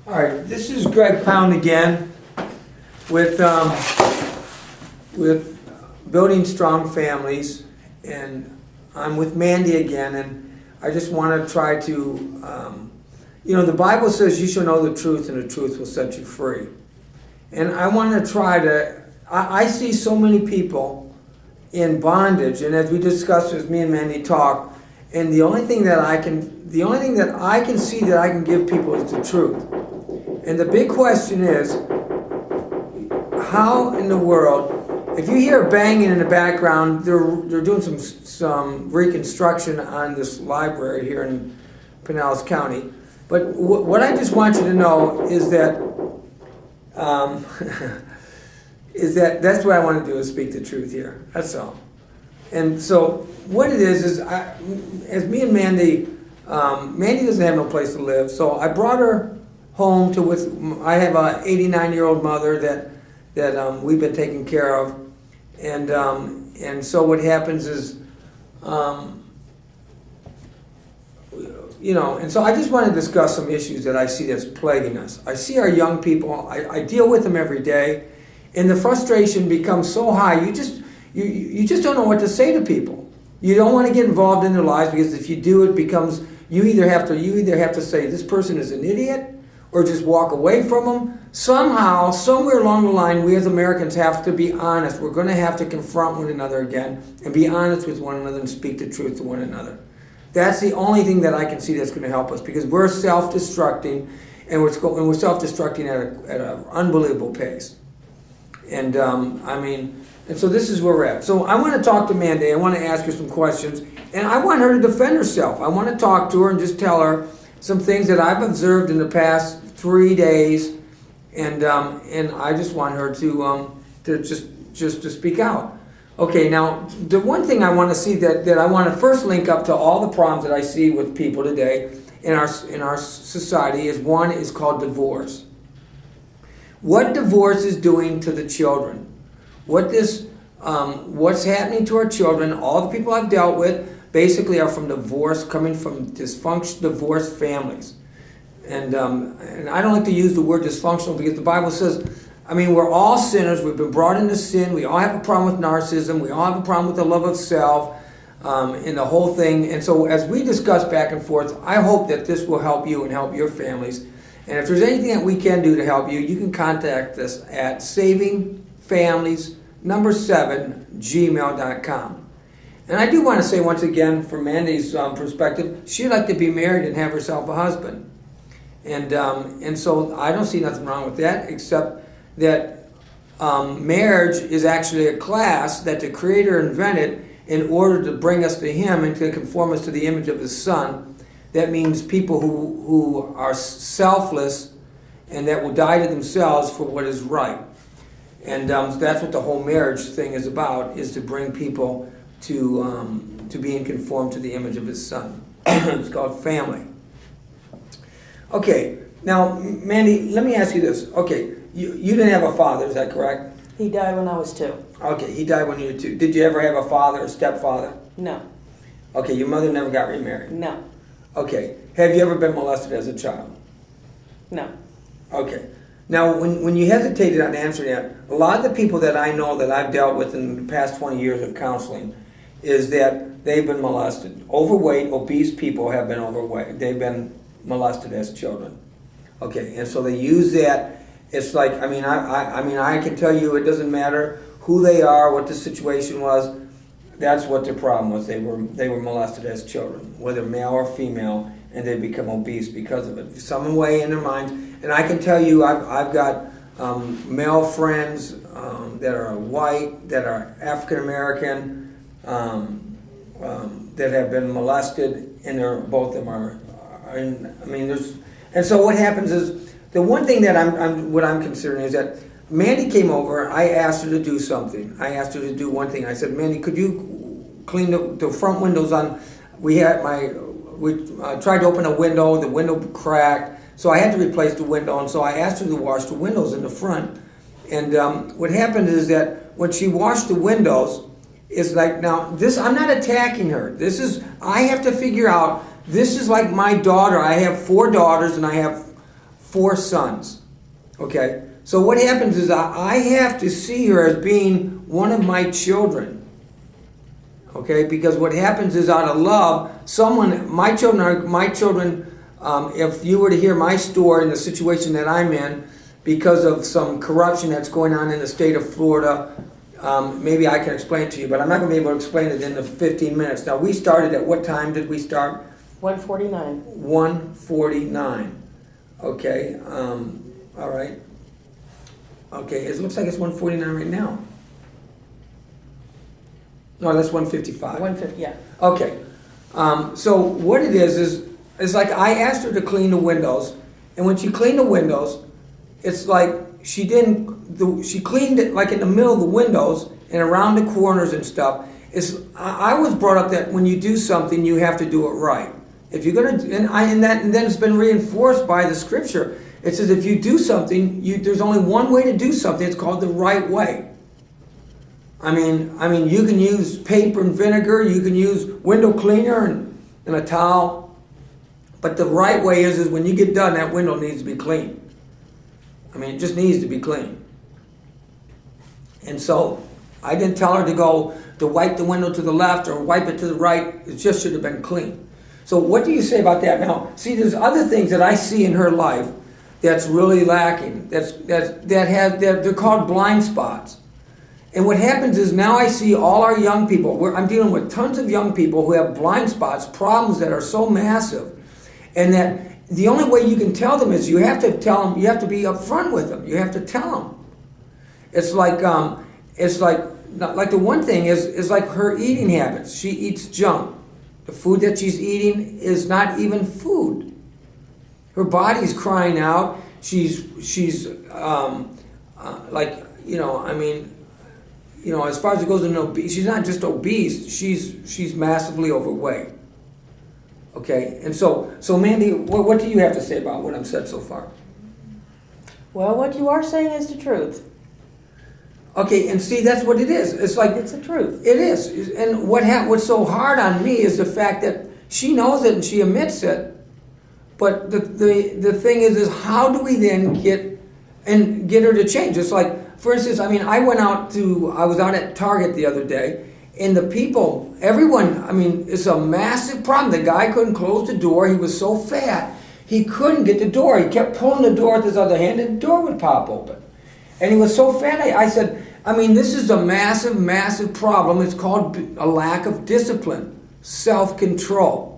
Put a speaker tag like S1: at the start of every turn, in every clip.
S1: All right, this is Greg Pound again with Building Strong Families, and I'm with Mandy again, and I just want to try to, the Bible says you shall know the truth and the truth will set you free. And I want to try to, I see so many people in bondage, and as we discussed as me and Mandy talk, and the only thing that I can see that I can give people is the truth. And the big question is, how in the world, if you hear banging in the background, they're doing some reconstruction on this library here in Pinellas County. But what I just want you to know is that that's what I want to do, is speak the truth here. That's all. And so what it is as me and Mandy, Mandy doesn't have no place to live, so I brought her home I have a 89-year-old mother that we've been taking care of, and so what happens is, and so I just want to discuss some issues that I see that's plaguing us. I see our young people. I deal with them every day, and the frustration becomes so high. You just don't know what to say to people. You don't want to get involved in their lives, because if you do, it becomes you either have to say this person is an idiot, or just walk away from them. Somehow, somewhere along the line, we as Americans have to be honest. We're going to have to confront one another again and be honest with one another and speak the truth to one another. That's the only thing that I can see that's going to help us, because we're self-destructing, and we're self-destructing at an unbelievable pace. And and so this is where we're at. So I want to talk to Mandy. I want to ask her some questions, and I want her to defend herself. I want to talk to her and just tell her some things that I've observed in the past 3 days, and I just want her to just to speak out. Okay, now the one thing I want to see that I want to first link up to all the problems that I see with people today in our society is called divorce. What divorce is doing to the children? What's happening to our children? All the people I've dealt with basically are coming from divorced families. And I don't like to use the word dysfunctional, because the Bible says, we're all sinners. We've been brought into sin. We all have a problem with narcissism. We all have a problem with the love of self, and the whole thing. And so as we discuss back and forth, I hope that this will help you and help your families. And if there's anything that we can do to help you, you can contact us at savingfamilies7@gmail.com. And I do want to say once again, from Mandy's perspective, she'd like to be married and have herself a husband. And so I don't see nothing wrong with that, except that marriage is actually a class that the Creator invented in order to bring us to Him and to conform us to the image of His Son. That means people who are selfless and that will die to themselves for what is right. And that's what the whole marriage thing is about, is to bring people to being conformed to the image of His Son. It's called family. Okay, now, Mandy, let me ask you this. Okay, you didn't have a father, is that correct?
S2: He died when I was 2.
S1: Okay, he died when you were 2. Did you ever have a father or stepfather?
S2: No.
S1: Okay, your mother never got remarried?
S2: No.
S1: Okay, have you ever been molested as a child?
S2: No.
S1: Okay. Now, when you hesitated on answering that, a lot of the people that I know that I've dealt with in the past 20 years of counseling is that they've been molested. Overweight, obese people have been overweight. They've been molested as children. Okay, and so they use that. It's like, I can tell you, it doesn't matter who they are, what the situation was. That's what their problem was. They were molested as children, whether male or female, and they become obese because of it. Some way in their minds. And I can tell you, I've got male friends that are white, that are African American, that have been molested, and both of them are. And so what happens is, the one thing that I'm considering is that Mandy came over. I asked her to do something. I asked her to do one thing. I said, Mandy, could you clean the front windows on? We tried to open a window. The window cracked, so I had to replace the window. And so I asked her to wash the windows in the front. And what happened is that when she washed the windows, it's like, now this, I'm not attacking her. I have to figure out. This is like my daughter. I have 4 daughters, and I have 4 sons. Okay? So what happens is I have to see her as being one of my children. Okay? Because what happens is out of love, my children are my children. If you were to hear my story and the situation that I'm in, because of some corruption that's going on in the state of Florida, maybe I can explain it to you, but I'm not going to be able to explain it in the 15 minutes. Now, we started at what time did we start?
S2: 1:49.
S1: 1:49. Okay. All right. Okay. It looks like it's 1:49 right now. No, that's 1:55.
S2: 1:50. Yeah.
S1: Okay. So what it is like I asked her to clean the windows, and when she cleaned the windows, it's like she cleaned it like in the middle of the windows and around the corners and stuff. I was brought up that when you do something, you have to do it right. If you're gonna, and then it's been reinforced by the scripture. It says if you do something, there's only one way to do something. It's called the right way. I mean, you can use paper and vinegar. You can use window cleaner and a towel. But the right way is when you get done, that window needs to be clean. I mean, it just needs to be clean. And so I didn't tell her to wipe the window to the left or wipe it to the right. It just should have been clean. So what do you say about that? Now, see, there's other things that I see in her life that's really lacking. They're called blind spots. And what happens is now I see all our young people. I'm dealing with tons of young people who have blind spots, problems that are so massive, and that the only way you can tell them is you have to tell them. You have to be upfront with them. You have to tell them. It's like the one thing is like her eating habits. She eats junk. The food that she's eating is not even food. Her body's crying out. She's as far as it goes in obese, she's not just obese. She's massively overweight. Okay, and so Mandy, what do you have to say about what I've said so far?
S2: Well, what you are saying is the truth.
S1: Okay, and see, that's what it is. It's like
S2: It's the truth.
S1: it is. And what's so hard on me is the fact that she knows it and she admits it. But the thing is how do we then get her to change? It's like, for instance, I was out at Target the other day, and the people, everyone, it's a massive problem. The guy couldn't close the door. He was so fat, he couldn't get the door. He kept pulling the door with his other hand, and the door would pop open. And he was so fat, I said, this is a massive, massive problem. It's called a lack of discipline, self-control.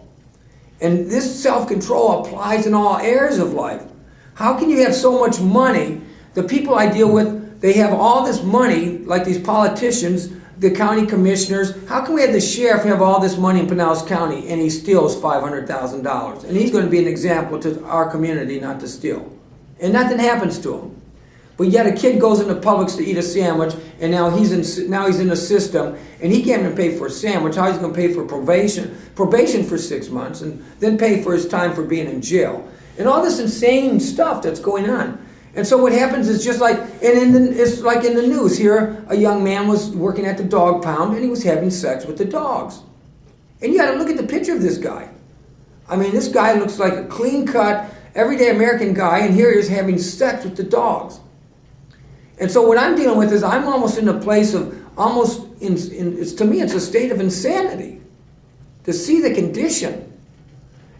S1: And this self-control applies in all areas of life. How can you have so much money? The people I deal with, they have all this money, like these politicians, the county commissioners. How can we have the sheriff have all this money in Pinellas County and he steals $500,000? And he's going to be an example to our community not to steal. And nothing happens to him. But yet a kid goes into Publix to eat a sandwich, and now he's in a system, and he can't even pay for a sandwich. How he's going to pay for probation for 6 months, and then pay for his time for being in jail, and all this insane stuff that's going on. And so what happens is just like, it's like in the news here, a young man was working at the dog pound, and he was having sex with the dogs. And you got to look at the picture of this guy. This guy looks like a clean-cut, everyday American guy, and here he is having sex with the dogs. And so what I'm dealing with is I'm almost in a place of to me it's a state of insanity to see the condition.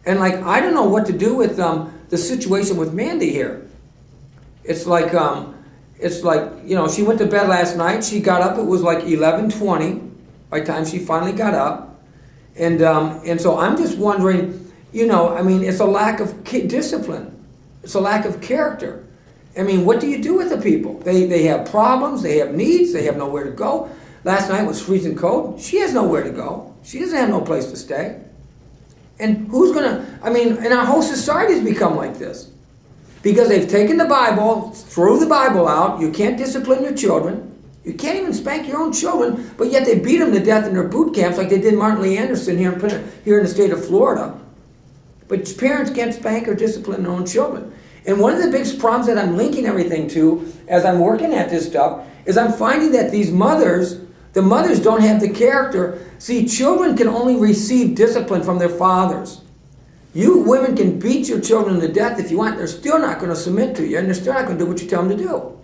S1: And I don't know what to do with the situation with Mandy here. It's like she went to bed last night. She got up. It was like 11:20 by the time she finally got up. And so I'm just wondering, it's a lack of discipline. It's a lack of character. What do you do with the people? They have problems, they have needs, they have nowhere to go. Last night was freezing cold. She has nowhere to go. She doesn't have no place to stay. And who's going to, and our whole society has become like this. Because they've taken the Bible, threw the Bible out. You can't discipline your children. You can't even spank your own children, but yet they beat them to death in their boot camps like they did Martin Lee Anderson here in the state of Florida. But parents can't spank or discipline their own children. And one of the big problems that I'm linking everything to as I'm working at this stuff is I'm finding that the mothers don't have the character. See, children can only receive discipline from their fathers. You women can beat your children to death if you want. They're still not going to submit to you, and they're still not going to do what you tell them to do.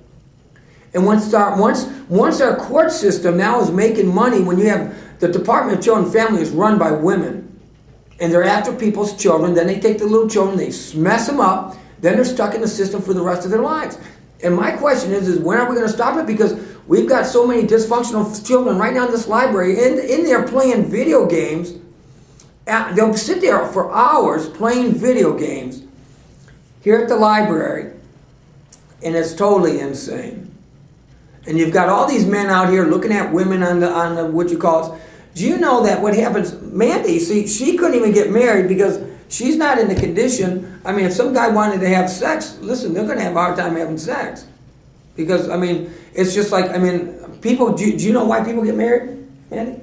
S1: And once our court system now is making money, when you have the Department of Children and Family is run by women, and they're after people's children, then they take the little children, they mess them up, then they're stuck in the system for the rest of their lives. And my question is when are we going to stop it? Because we've got so many dysfunctional children right now in this library, in there playing video games. They'll sit there for hours playing video games here at the library, and it's totally insane. And you've got all these men out here looking at women on the what you call it. Do you know that what happens? Mandy, see, she couldn't even get married because she's not in the condition. I mean, if some guy wanted to have sex, listen, they're going to have a hard time having sex. Because, I mean, it's just like, I mean, people, do you know why people get married, Mandy?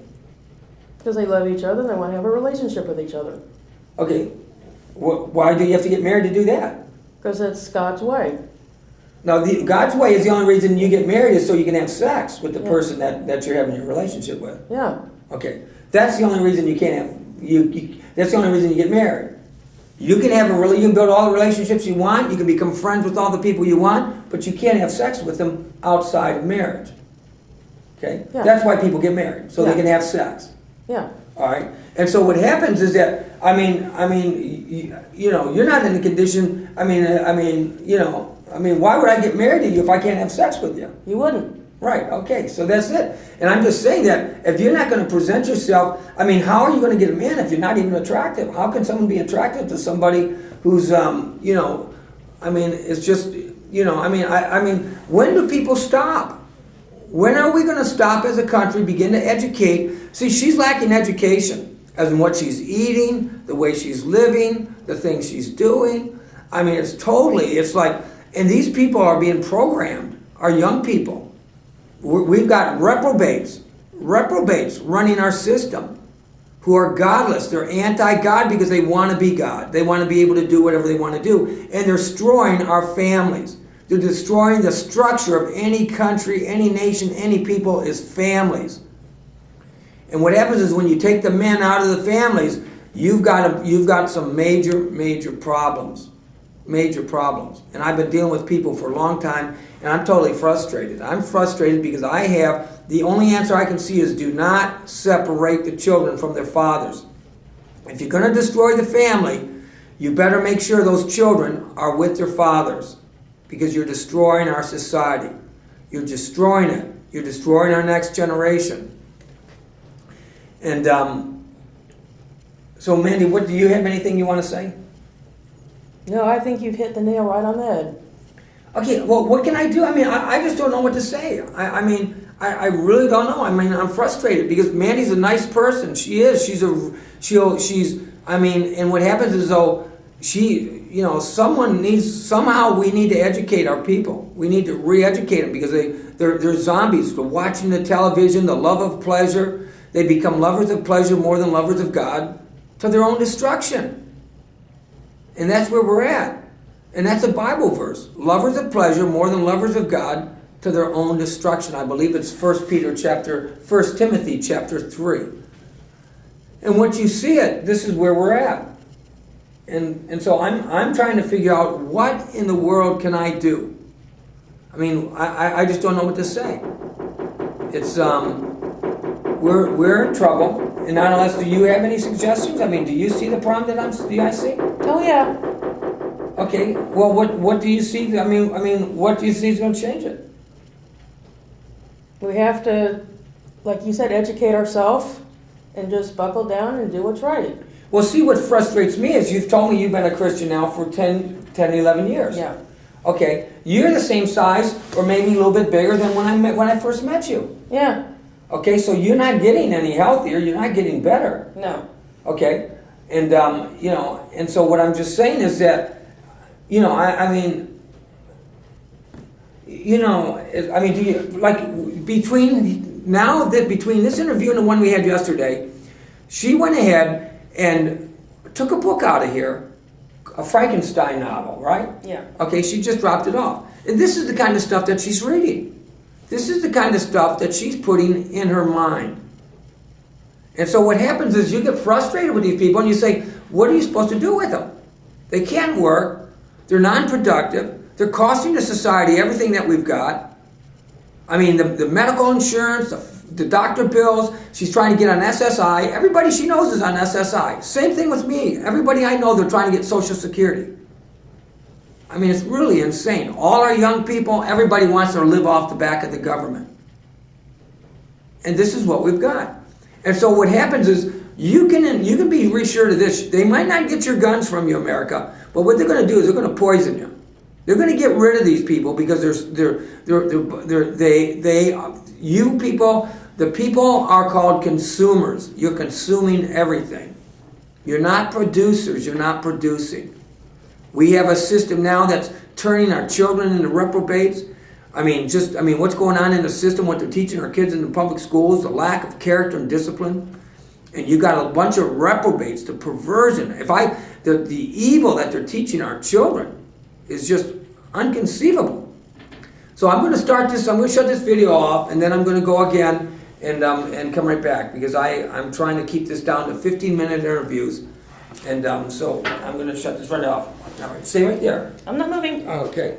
S2: Because they love each other and they want to have a relationship with each other.
S1: Okay. Why do you have to get married to do that?
S2: Because that's God's way.
S1: No, God's way is the only reason you get married is so you can have sex with the person that you're having a relationship with.
S2: Yeah.
S1: Okay. That's the only reason you can't have, that's the only reason you get married. You can have you can build all the relationships you want, you can become friends with all the people you want, but you can't have sex with them outside of marriage. Okay?
S2: Yeah.
S1: That's why people get married, so they can have sex.
S2: Yeah.
S1: All right. And so what happens is that you know, you're not in a condition. Why would I get married to you if I can't have sex with you?
S2: You wouldn't.
S1: Right. Okay. So that's it. And I'm just saying that if you're not going to present yourself, I mean, how are you going to get a man if you're not even attractive? How can someone be attracted to somebody who's, it's just, when do people stop? When are we going to stop as a country, begin to educate? See, she's lacking education as in what she's eating, the way she's living, the things she's doing. I mean, it's like, and these people are being programmed, our young people. We've got reprobates running our system who are godless. They're anti-God because they want to be God. They want to be able to do whatever they want to do. And they're destroying our families. They're destroying the structure of any country, any nation, any people is families. And what happens is when you take the men out of the families, you've got some major problems. Major problems. And I've been dealing with people for a long time, and I'm totally frustrated. I'm frustrated because the only answer I can see is do not separate the children from their fathers. If you're going to destroy the family, you better make sure those children are with their fathers, because you're destroying our society. You're destroying it. You're destroying our next generation. And so, Mandy, do you have anything you want to say?
S2: No, I think you've hit the nail right on the head.
S1: Okay, well, what can I do? I mean, I just don't know what to say. I really don't know. I mean, I'm frustrated because Mandy's a nice person. She is. And what happens is though, somehow we need to educate our people. We need to re-educate them because they're zombies. They're watching the television, the love of pleasure. They become lovers of pleasure more than lovers of God to their own destruction. And that's where we're at. And that's a Bible verse. Lovers of pleasure more than lovers of God to their own destruction. I believe it's 1 Timothy chapter 3. And once you see it, this is where we're at. And so I'm trying to figure out what in the world can I do. I mean, I just don't know what to say. It's we're in trouble. And not unless, do you have any suggestions? I mean, do you see the problem that I see?
S2: Oh yeah.
S1: Okay. Well, what do you see? I mean, what do you see is going to change it?
S2: We have to, like you said, educate ourselves and just buckle down and do what's right.
S1: Well, see, what frustrates me is you've told me you've been a Christian now for 10, 11 years.
S2: Yeah.
S1: Okay. You're the same size or maybe a little bit bigger than when I first met you.
S2: Yeah.
S1: Okay, so you're not getting any healthier. You're not getting better.
S2: No.
S1: Okay, and and so what I'm just saying is that, do you like between this interview and the one we had yesterday, she went ahead and took a book out of here, a Frankenstein novel, right?
S2: Yeah.
S1: Okay, she just dropped it off. And this is the kind of stuff that she's reading. This is the kind of stuff that she's putting in her mind. And so what happens is you get frustrated with these people and you say, what are you supposed to do with them? They can't work. They're non-productive. They're costing the society everything that we've got. I mean, the medical insurance, the doctor bills. She's trying to get on SSI. Everybody she knows is on SSI. Same thing with me. Everybody I know, they're trying to get Social Security. I mean, it's really insane. All our young people, everybody wants to live off the back of the government. And this is what we've got. And so what happens is, you can be reassured of this. They might not get your guns from you, America, but what they're going to do is they're going to poison you. They're going to get rid of these people because you people, the people are called consumers. You're consuming everything. You're not producers. You're not producing. We have a system now that's turning our children into reprobates. I mean, what's going on in the system, what they're teaching our kids in the public schools, the lack of character and discipline. And you got a bunch of reprobates, the perversion. The evil that they're teaching our children is just unconceivable. So I'm going to start this. I'm going to shut this video off, and then I'm going to go again and come right back because I'm trying to keep this down to 15-minute interviews, and so I'm going to shut this right off. All right, stay right there.
S2: I'm not moving.
S1: Okay.